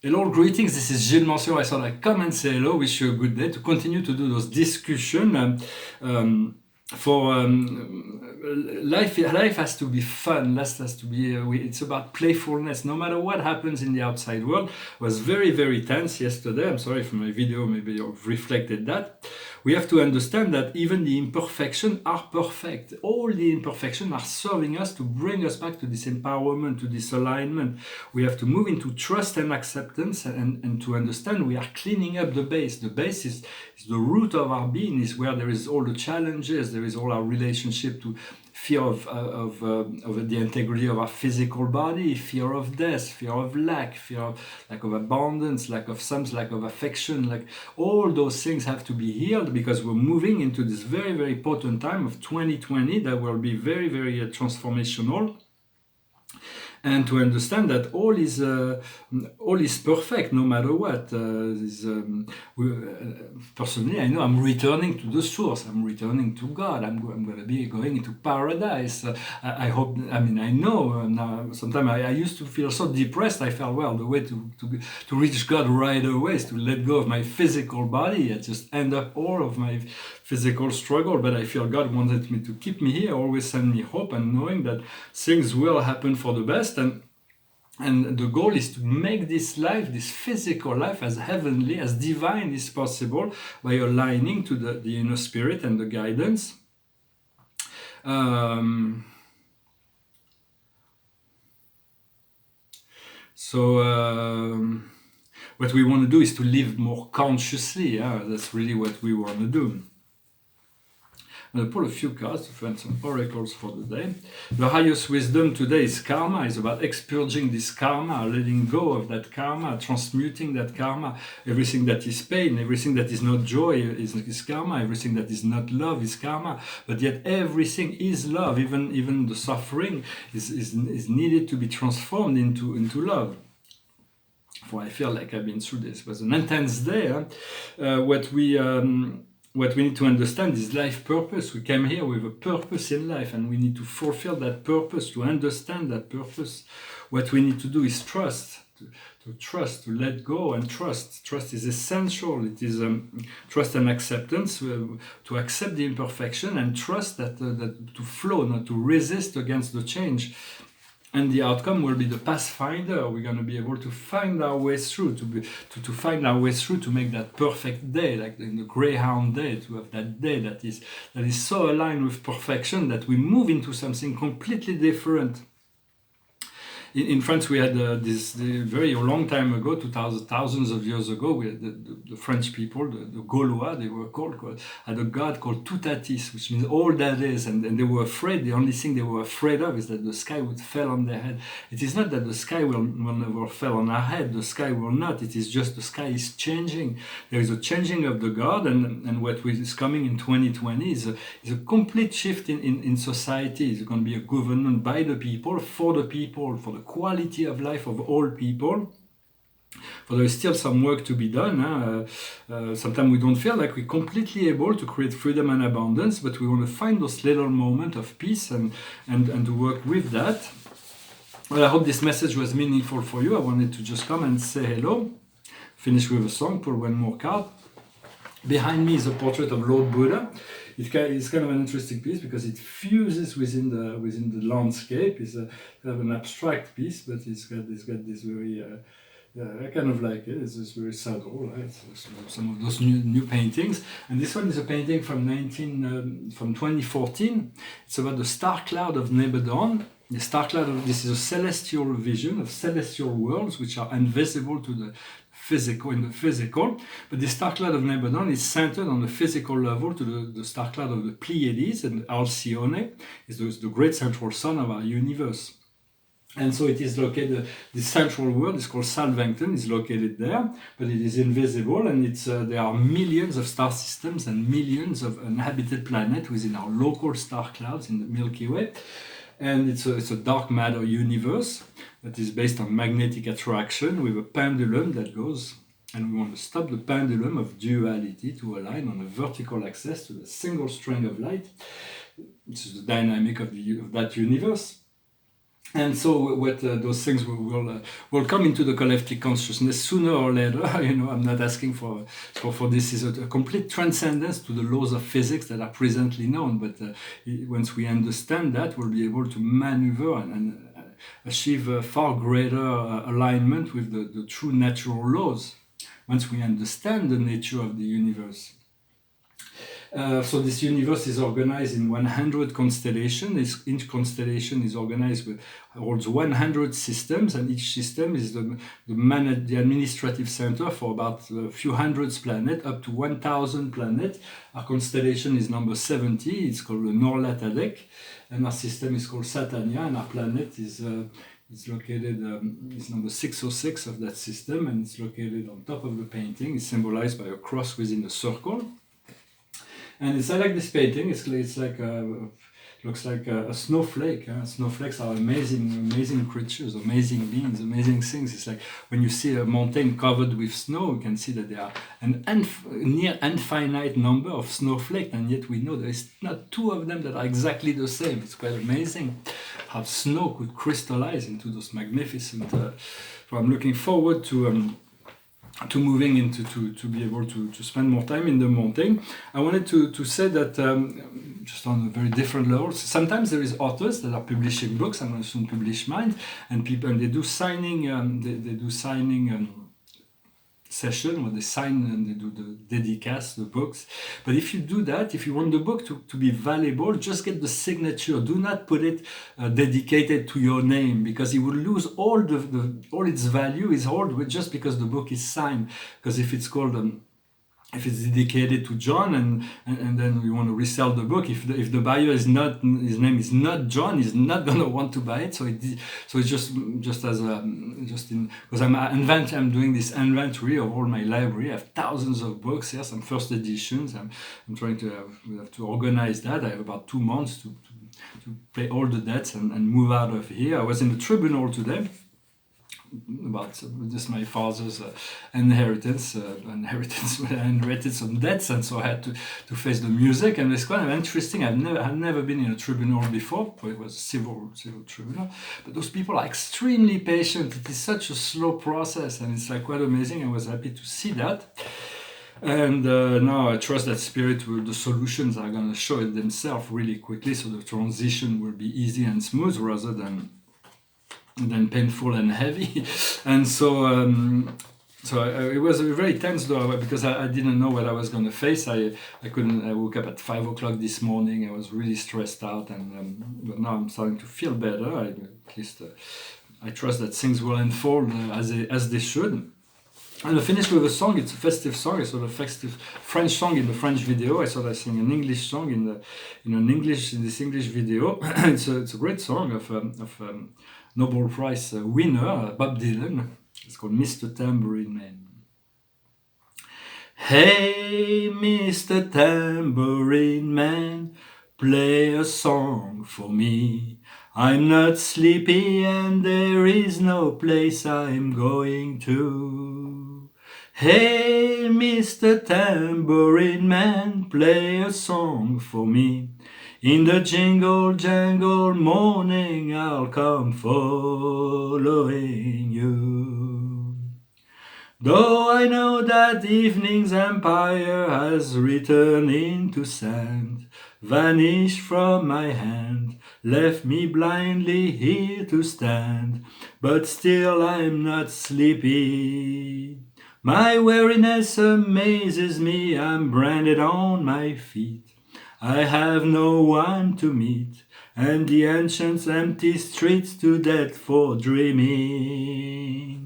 Hello, greetings. This is Gilles Mansion. I thought I'd come and say hello. Wish you a good day to continue to do those discussions. Life has to be fun. Life has to be. It's about playfulness. No matter what happens in the outside world. I was very, very tense yesterday. I'm sorry for my video. Maybe you've reflected that. We have to understand that even the imperfections are perfect. All the imperfections are serving us to bring us back to this empowerment, to this alignment. We have to move into trust and acceptance and to understand we are cleaning up the base. The base is the root of our being, is where there is all the challenges, there is all our relationship to fear of the integrity of our physical body, fear of death, fear of lack of abundance, lack of sums, lack of affection. Like all those things have to be healed because we're moving into this very, very potent time of 2020 that will be very, very transformational. And to understand that all is perfect no matter what. Personally, I know I'm returning to the source. I'm returning to God. I'm going to be going into paradise. I hope. I mean, I know now. Sometimes I used to feel so depressed. I felt, well, the way to reach God right away is to let go of my physical body. I just end up all of my physical struggle. But I feel God wanted me to keep me here, always send me hope, and knowing that things will happen for the best. And the goal is to make this life, this physical life, as heavenly, as divine as possible by aligning to the inner spirit and the guidance. What we want to do is to live more consciously. That's really what we want to do. I'm going to pull a few cards to find some oracles for the day. The highest wisdom today is karma. It's about expurging this karma, letting go of that karma, transmuting that karma. Everything that is pain, everything that is not joy is karma. Everything that is not love is karma. But yet everything is love. Even the suffering is needed to be transformed into love. For I feel like I've been through this. It was an intense day. What we need to understand is life purpose. We came here with a purpose in life and we need to fulfill that purpose, to understand that purpose. What we need to do is trust, to trust, to let go and trust. Trust is essential. It is trust and acceptance, to accept the imperfection and trust that to flow, not to resist against the change. And the outcome will be the pathfinder. We're going to be able to find our way through, to find our way through to make that perfect day, like in the Greyhound day, to have that day that is so aligned with perfection that we move into something completely different. In France, we had this very long time ago, thousands of years ago, we had the French people, the Gaulois, they were had a god called Toutatis, which means all that is, and they were afraid. The only thing they were afraid of is that the sky would fall on their head. It is not that the sky will never fall on our head. The sky will not. It is just the sky is changing. There is a changing of the god, and what is coming in 2020 is a complete shift in society. It's going to be a government by the people, for the quality of life of all people. But there is still some work to be done. Sometimes we don't feel like we're completely able to create freedom and abundance, but we want to find those little moments of peace and to work with that. Well, I hope this message was meaningful for you. I wanted to just come and say hello. Finish with a song, pull one more card. Behind me is a portrait of Lord Buddha. It's kind of an interesting piece because it fuses within the landscape. It's kind of an abstract piece, but it's got this very I kind of like it. It's just very subtle, right? Some of those new paintings, and this one is a painting from 2014. It's about the star cloud of Nebadon. The star cloud this is a celestial vision of celestial worlds which are invisible to the physical, but the star cloud of Nebadon is centered on the physical level to the star cloud of the Pleiades, and Alcyone is the great central sun of our universe. And so it is located, the central world is called Salvengton, is located there, but it is invisible, and there are millions of star systems and millions of inhabited planets within our local star clouds in the Milky Way. And it's a dark matter universe that is based on magnetic attraction with a pendulum that goes, and we want to stop the pendulum of duality to align on a vertical axis to the single string of light. This is the dynamic of that universe. And so what those things will come into the collective consciousness sooner or later. I'm not asking for this is a complete transcendence to the laws of physics that are presently known. But once we understand that, we'll be able to maneuver and achieve a far greater alignment with the true natural laws. Once we understand the nature of the universe. So this universe is organized in 100 constellations. Each constellation is organized with holds 100 systems, and each system is the administrative center for about a few hundreds planets, up to 1,000 planets. Our constellation is number 70. It's called the Norlatadek, and our system is called Satania, and our planet is located, it's number 606 of that system, and it's located on top of the painting. It's symbolized by a cross within a circle. And it's like this painting. It's like looks like a snowflake. Snowflakes are amazing creatures, amazing beings, amazing things. It's like when you see a mountain covered with snow, you can see that there are near infinite number of snowflakes, and yet we know there is not two of them that are exactly the same. It's quite amazing how snow could crystallize into those magnificent. So I'm looking forward to moving into to be able to spend more time in the mountain. I wanted to say that just on a very different level, sometimes there is authors that are publishing books. I'm going to soon publish mine, and they do signing session where they sign and they do the dedicas, the books. But if you do that, if you want the book to be valuable, just get the signature. Do not put it dedicated to your name, because it will lose all all its value is all just because the book is signed. Because if it's called if it's dedicated to John and then we want to resell the book, if the buyer is not, his name is not John, he's not gonna want to buy it. So it's just as because I'm doing this inventory of all my library. I have thousands of books here, some first editions. I'm trying to have to organize that. I have about 2 months to pay all the debts and move out of here. I was in the tribunal today about just my father's inheritance. I inherited some debts, and so I had to face the music. And it's kind of interesting. I've never been in a tribunal before. It was a civil tribunal, but those people are extremely patient. It is such a slow process, and it's like quite amazing. I was happy to see that. And now I trust that Spirit the solutions are going to show it themselves really quickly, so the transition will be easy and smooth rather than painful and heavy. And so it was very tense though, because I didn't know what I was going to face. I woke up at 5 o'clock this morning. I was really stressed out, and but now I'm starting to feel better. At least I trust that things will unfold as they should. And I finished with a song. It's a festive song. It's sort of festive French song in the French video. I thought I sing an English song in this English video. It's a great song of Nobel Prize winner Bob Dylan. It's called Mr. Tambourine Man. Hey, Mr. Tambourine Man, play a song for me. I'm not sleepy and there is no place I'm going to. Hey, Mr. Tambourine Man, play a song for me. In the jingle jangle morning I'll come following you. Though I know that evening's empire has returned into sand, vanished from my hand, left me blindly here to stand, but still I'm not sleepy. My weariness amazes me, I'm branded on my feet. I have no one to meet, and the ancient empty streets too dead for dreaming.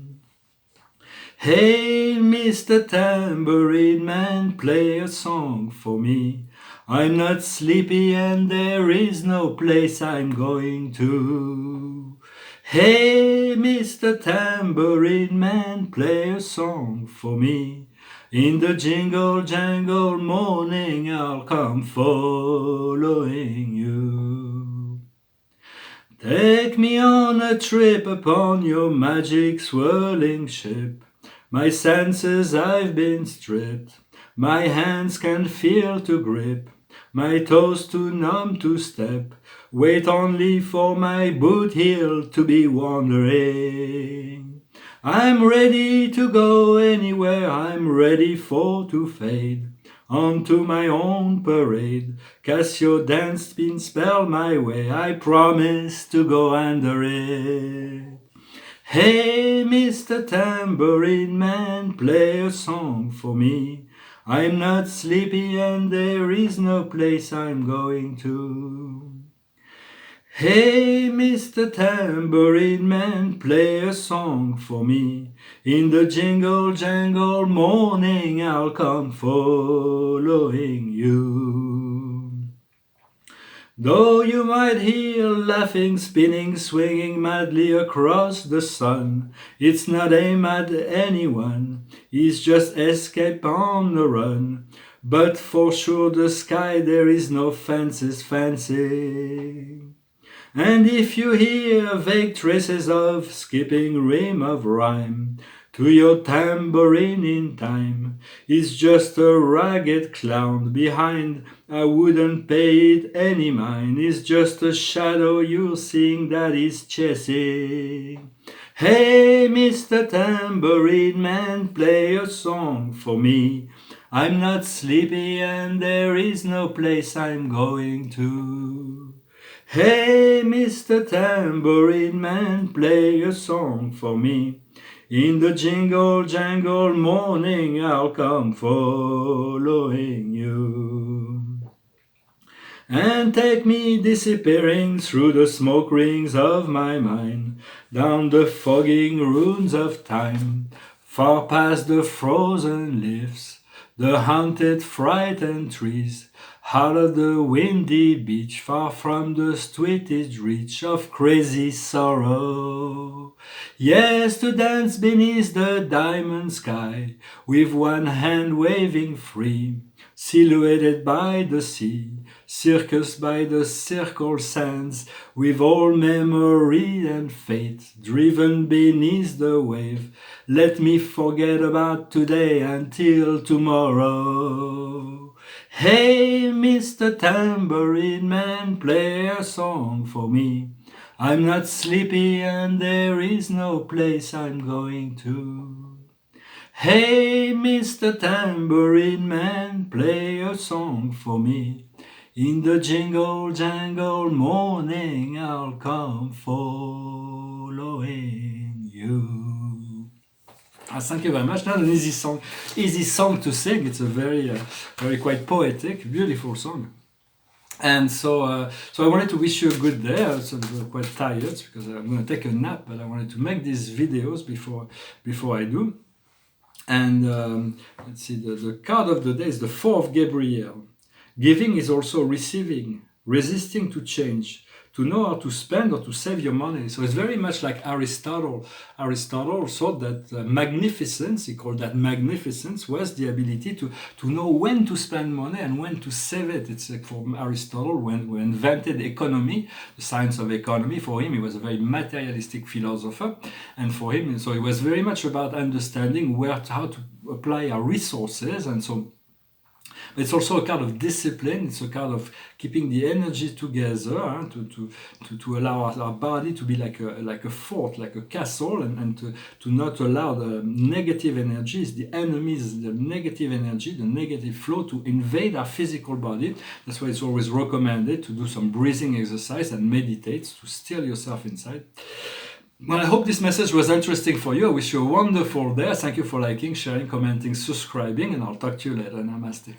Hey, Mr. Tambourine Man, play a song for me. I'm not sleepy and there is no place I'm going to. Hey, Mr. Tambourine Man, play a song for me. In the jingle jangle morning I'll come following you. Take me on a trip upon your magic swirling ship. My senses I've been stripped, my hands can feel to grip, my toes too numb to step. Wait only for my boot heel to be wandering. I'm ready to go anywhere, I'm ready for to fade onto my own parade. Cassio dance spin spell my way, I promise to go under it. Hey, Mr. Tambourine Man, play a song for me. I'm not sleepy and there is no place I'm going to. Hey, Mr. Tambourine Man, play a song for me. In the jingle jangle morning I'll come following you. Though you might hear laughing, spinning, swinging madly across the sun, it's not aimed at anyone, it's just escape on the run. But for sure the sky there is no fences fancy. And if you hear vague traces of skipping rim of rhyme to your tambourine in time, it's just a ragged clown behind, I wouldn't pay it any mind. It's just a shadow you're seeing that is chasing. Hey, Mr. Tambourine Man, play a song for me. I'm not sleepy and there is no place I'm going to. Hey, Mr. Tambourine Man, play a song for me. In the jingle jangle morning I'll come following you. And take me disappearing through the smoke rings of my mind, down the fogging ruins of time, far past the frozen leaves, the haunted frightened trees, out of the windy beach, far from the sweetest reach of crazy sorrow. Yes, to dance beneath the diamond sky, with one hand waving free, silhouetted by the sea, circused by the circle sands, with all memory and fate driven beneath the wave. Let me forget about today until tomorrow. Hey, Mr. Tambourine Man, play a song for me. I'm not sleepy and there is no place I'm going to. Hey, Mr. Tambourine Man, play a song for me. In the jingle jangle morning I'll come following you. Thank you very much. Not an easy song to sing. It's a very quite poetic, beautiful song. And so I wanted to wish you a good day. I'm quite tired because I'm going to take a nap, but I wanted to make these videos before I do. And let's see, the card of the day is the Four of Gabriel. Giving is also receiving, resisting to change, to know how to spend or to save your money. So it's very much like Aristotle. Aristotle thought that magnificence, he called that magnificence, was the ability to know when to spend money and when to save it. It's like from Aristotle, who invented economy, the science of economy. For him, he was a very materialistic philosopher. And for him, so it was very much about understanding how to apply our resources. And so it's also a kind of discipline. It's a kind of keeping the energy together, to allow our body to be like a fort, like a castle, and to not allow the negative energies, the enemies, the negative energy, the negative flow to invade our physical body. That's why it's always recommended to do some breathing exercise and meditate to still yourself inside. Well, I hope this message was interesting for you. I wish you a wonderful day. Thank you for liking, sharing, commenting, subscribing, and I'll talk to you later. Namaste.